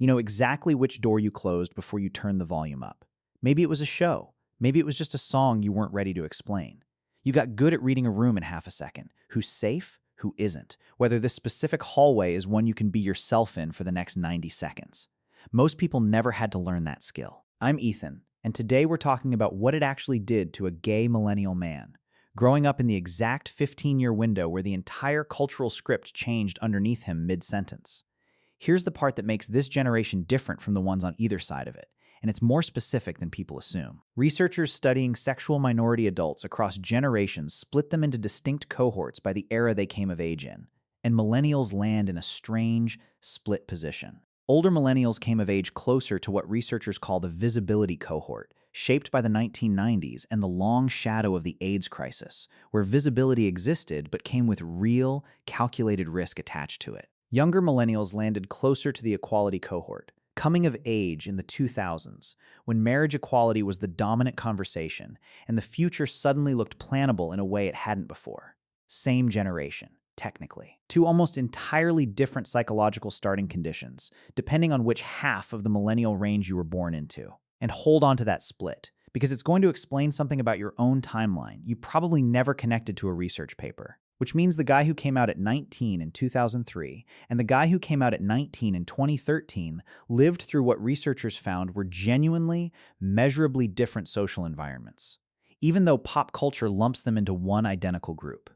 You know exactly which door you closed before you turned the volume up. Maybe it was a show. Maybe it was just a song you weren't ready to explain. You got good at reading a room in half a second. Who's safe, who isn't. Whether this specific hallway is one you can be yourself in for the next 90 seconds. Most people never had to learn that skill. I'm Ethan, and today we're talking about what it actually did to a gay millennial man, growing up in the exact 15-year window where the entire cultural script changed underneath him mid-sentence. Here's the part that makes this generation different from the ones on either side of it, and it's more specific than people assume. Researchers studying sexual minority adults across generations split them into distinct cohorts by the era they came of age in, and millennials land in a strange, split position. Older millennials came of age closer to what researchers call the visibility cohort, shaped by the 1990s and the long shadow of the AIDS crisis, where visibility existed but came with real, calculated risk attached to it. Younger millennials landed closer to the equality cohort, coming of age in the 2000s, when marriage equality was the dominant conversation and the future suddenly looked plannable in a way it hadn't before. Same generation, technically. Two almost entirely different psychological starting conditions, depending on which half of the millennial range you were born into. And hold on to that split, because it's going to explain something about your own timeline you probably never connected to a research paper. Which means the guy who came out at 19 in 2003 and the guy who came out at 19 in 2013 lived through what researchers found were genuinely, measurably different social environments, even though pop culture lumps them into one identical group.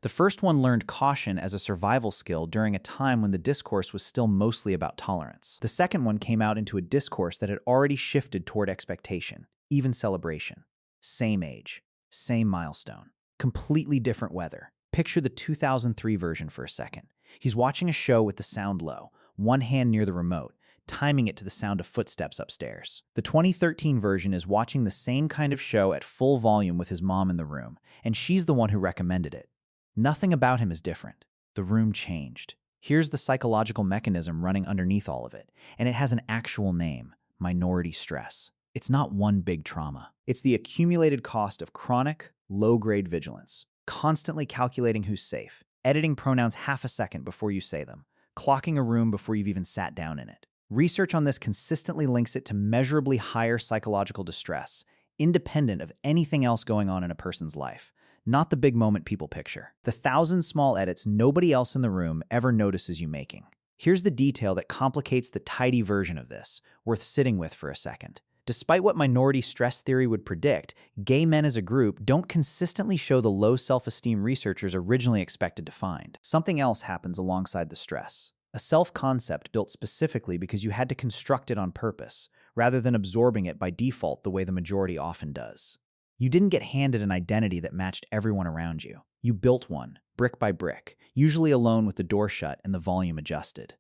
The first one learned caution as a survival skill during a time when the discourse was still mostly about tolerance. The second one came out into a discourse that had already shifted toward expectation, even celebration. Same age, same milestone, completely different weather. Picture the 2003 version for a second. He's watching a show with the sound low, one hand near the remote, timing it to the sound of footsteps upstairs. The 2013 version is watching the same kind of show at full volume with his mom in the room, and she's the one who recommended it. Nothing about him is different. The room changed. Here's the psychological mechanism running underneath all of it, and it has an actual name: minority stress. It's not one big trauma. It's the accumulated cost of chronic, low-grade vigilance. Constantly calculating who's safe, editing pronouns half a second before you say them, clocking a room before you've even sat down in it. Research on this consistently links it to measurably higher psychological distress, independent of anything else going on in a person's life, not the big moment people picture. The 1,000 small edits nobody else in the room ever notices you making. Here's the detail that complicates the tidy version of this, worth sitting with for a second. Despite what minority stress theory would predict, gay men as a group don't consistently show the low self-esteem researchers originally expected to find. Something else happens alongside the stress. A self-concept built specifically because you had to construct it on purpose, rather than absorbing it by default the way the majority often does. You didn't get handed an identity that matched everyone around you. You built one, brick by brick, usually alone with the door shut and the volume adjusted.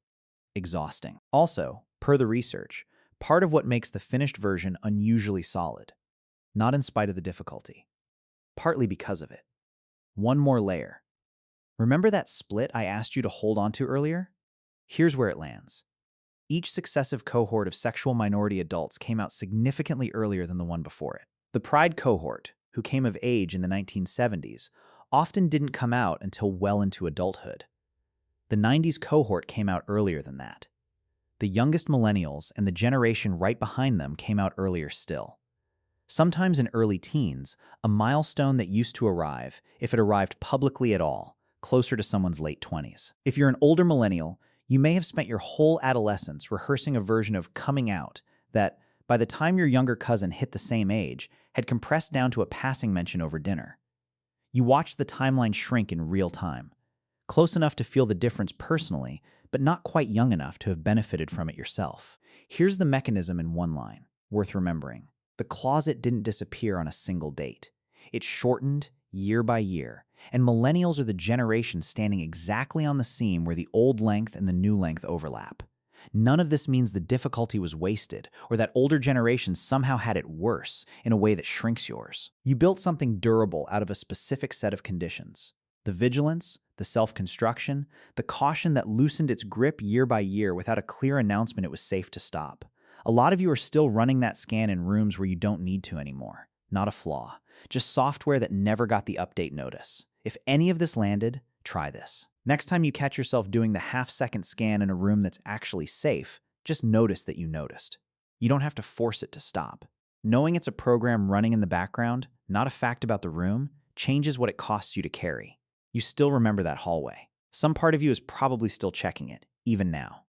Exhausting. Also, per the research, part of what makes the finished version unusually solid, not in spite of the difficulty, partly because of it. One more layer. Remember that split I asked you to hold on to earlier? Here's where it lands. Each successive cohort of sexual minority adults came out significantly earlier than the one before it. The Pride cohort, who came of age in the 1970s, often didn't come out until well into adulthood. The 90s cohort came out earlier than that. The youngest millennials and the generation right behind them came out earlier still. Sometimes in early teens, a milestone that used to arrive, if it arrived publicly at all, closer to someone's late 20s. If you're an older millennial, you may have spent your whole adolescence rehearsing a version of coming out that, by the time your younger cousin hit the same age, had compressed down to a passing mention over dinner. You watched the timeline shrink in real time, close enough to feel the difference personally, but not quite young enough to have benefited from it yourself. Here's the mechanism in one line, worth remembering. The closet didn't disappear on a single date. It shortened year by year, and millennials are the generation standing exactly on the seam where the old length and the new length overlap. None of this means the difficulty was wasted, or that older generations somehow had it worse in a way that shrinks yours. You built something durable out of a specific set of conditions. The vigilance, the self-construction, the caution that loosened its grip year by year without a clear announcement it was safe to stop. A lot of you are still running that scan in rooms where you don't need to anymore. Not a flaw, just software that never got the update notice. If any of this landed, try this. Next time you catch yourself doing the half-second scan in a room that's actually safe, Just notice that you noticed. You don't have to force it to stop. Knowing it's a program running in the background, not a fact about the room, changes what it costs you to carry. You still remember that hallway. Some part of you is probably still checking it, even now.